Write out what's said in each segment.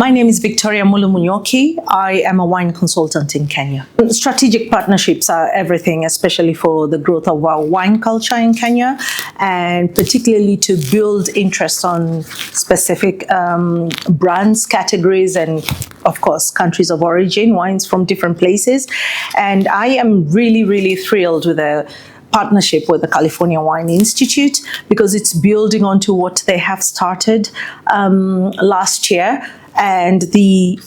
My name is Victoria Munywoki. I am a wine consultant in Kenya. Strategic partnerships are everything, especially for the growth of our wine culture in Kenya, and particularly to build interest on specific brands, categories, and of course, countries of origin, wines from different places. And I am really, really thrilled with the partnership with the California Wine Institute because it's building onto what they have started last year. And the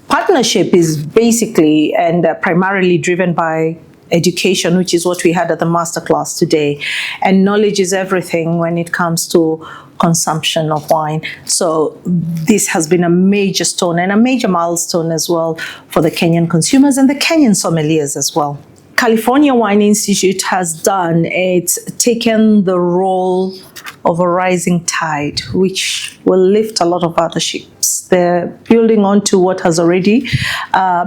partnership is basically and primarily driven by education, which is what we had at the masterclass today. And knowledge is everything when it comes to consumption of wine. So this has been a major stone and a major milestone as well for the Kenyan consumers and the Kenyan sommeliers as well. California Wine Institute has done, it's taken the role of a rising tide, which will lift a lot of other ships. They're building on to what has already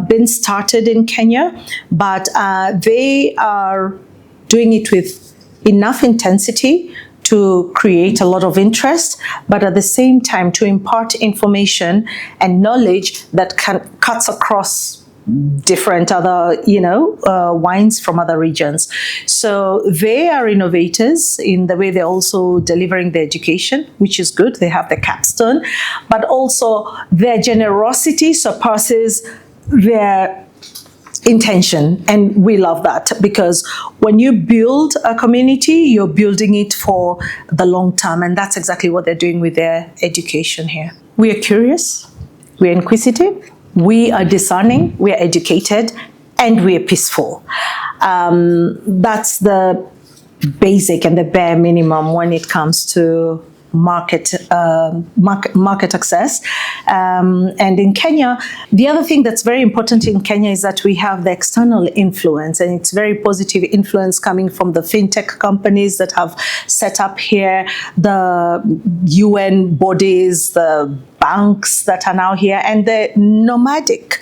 been started in Kenya, but they are doing it with enough intensity to create a lot of interest, but at the same time to impart information and knowledge that cuts across different other, wines from other regions. So they are innovators in the way they're also delivering the education, which is good. They have the capstone, but also their generosity surpasses their intention. And we love that because when you build a community, you're building it for the long term. And that's exactly what they're doing with their education here. We are curious, we're inquisitive, we are discerning, we are educated, and we are peaceful. That's the basic and the bare minimum when it comes to market access. And in Kenya, the other thing that's very important in Kenya is that we have the external influence, and it's very positive influence coming from the fintech companies that have set up here, the UN bodies, the banks that are now here, and the nomadic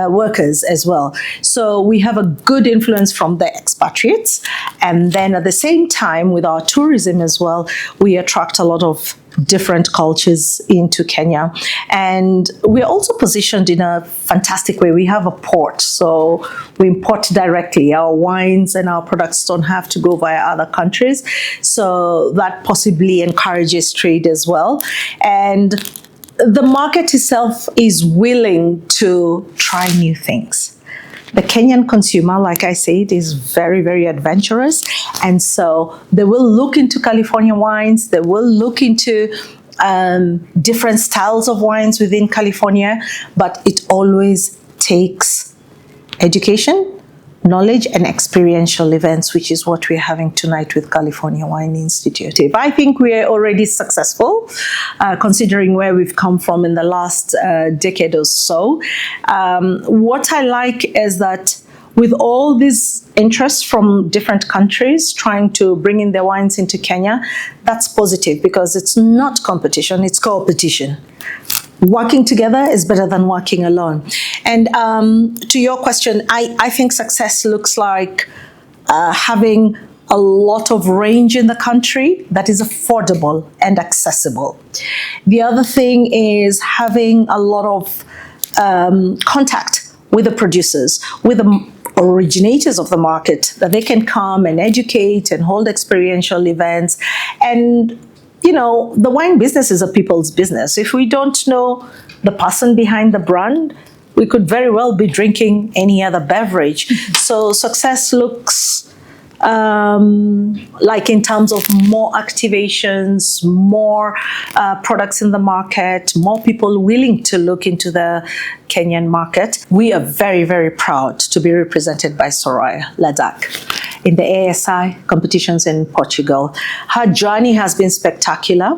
workers as well. So we have a good influence from the expatriates. And then at the same time, with our tourism as well, we attract a lot of different cultures into Kenya. And we're also positioned in a fantastic way. We have a port, so we import directly. Our wines and our products don't have to go via other countries. So that possibly encourages trade as well. And the market itself is willing to try new things. The Kenyan consumer, like I said, is very, very adventurous. And so they will look into California wines. They will look into different styles of wines within California. But it always takes education, knowledge, and experiential events, which is what we're having tonight with California Wine Institute. I think we're already successful, considering where we've come from in the last decade or so. What I like is that with all this interest from different countries trying to bring in their wines into Kenya, that's positive because it's not competition, it's co-opetition. Working together is better than working alone. And to your question, I think success looks like having a lot of range in the country that is affordable and accessible. The other thing is having a lot of contact with the producers, with the originators of the market, that they can come and educate and hold experiential events. And the wine business is a people's business. If we don't know the person behind the brand, we could very well be drinking any other beverage. So success looks like in terms of more activations, more products in the market, more people willing to look into the Kenyan market. We are very, very proud to be represented by Soraya Ladak in the ASI competitions in Portugal. Her journey has been spectacular,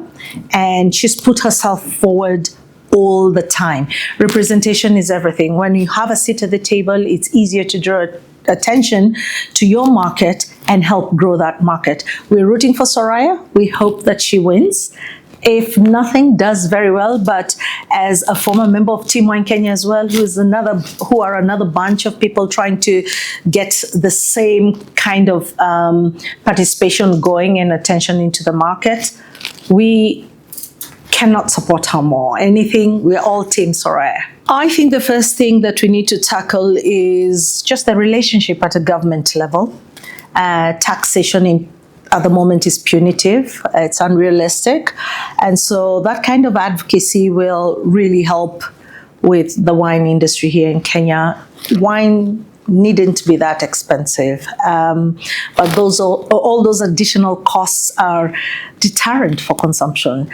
and she's put herself forward all the time. Representation is everything. When you have a seat at the table, it's easier to draw attention to your market and help grow that market. We're rooting for Soraya. We hope that she wins. If nothing, does very well, but as a former member of Team Wine Kenya as well, who are another bunch of people trying to get the same kind of participation going and attention into the market, we cannot support her more. Anything, we're all Team Soraya. I think the first thing that we need to tackle is just the relationship at a government level. Taxation at the moment is punitive, it's unrealistic. And so that kind of advocacy will really help with the wine industry here in Kenya. Wine needn't be that expensive, but all those additional costs are deterrent for consumption.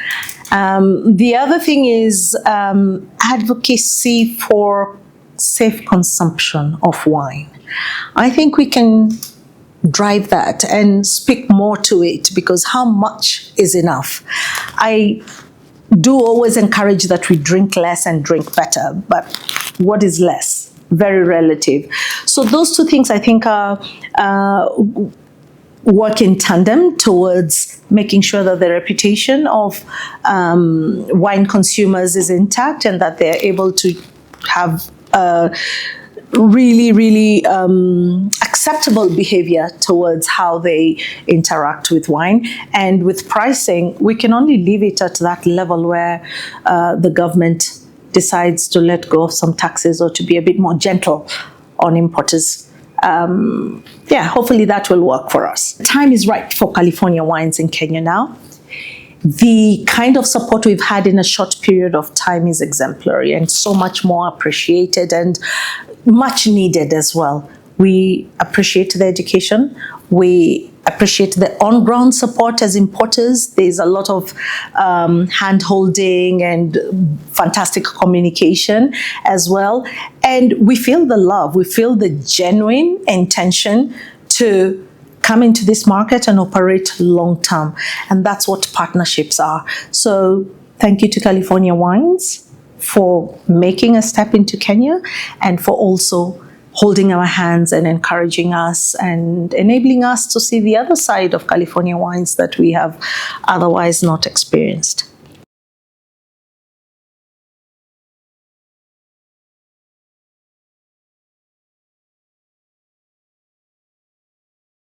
The other thing is advocacy for safe consumption of wine. I think we can drive that and speak more to it, because how much is enough? I do always encourage that we drink less and drink better, but what is less? Very relative. So those two things I think work in tandem towards making sure that the reputation of wine consumers is intact and that they're able to have really acceptable behavior towards how they interact with wine. And with pricing, we can only leave it at that level where the government decides to let go of some taxes or to be a bit more gentle on importers. Hopefully that will work for us. Time is right for California wines in Kenya now. The kind of support we've had in a short period of time is exemplary and so much more appreciated and much needed as well. We appreciate the education. We appreciate the on-ground support as importers. There's a lot of hand-holding and fantastic communication as well. And we feel the love. We feel the genuine intention to come into this market and operate long-term. And that's what partnerships are. So thank you to California Wines for making a step into Kenya and for also holding our hands and encouraging us and enabling us to see the other side of California wines that we have otherwise not experienced.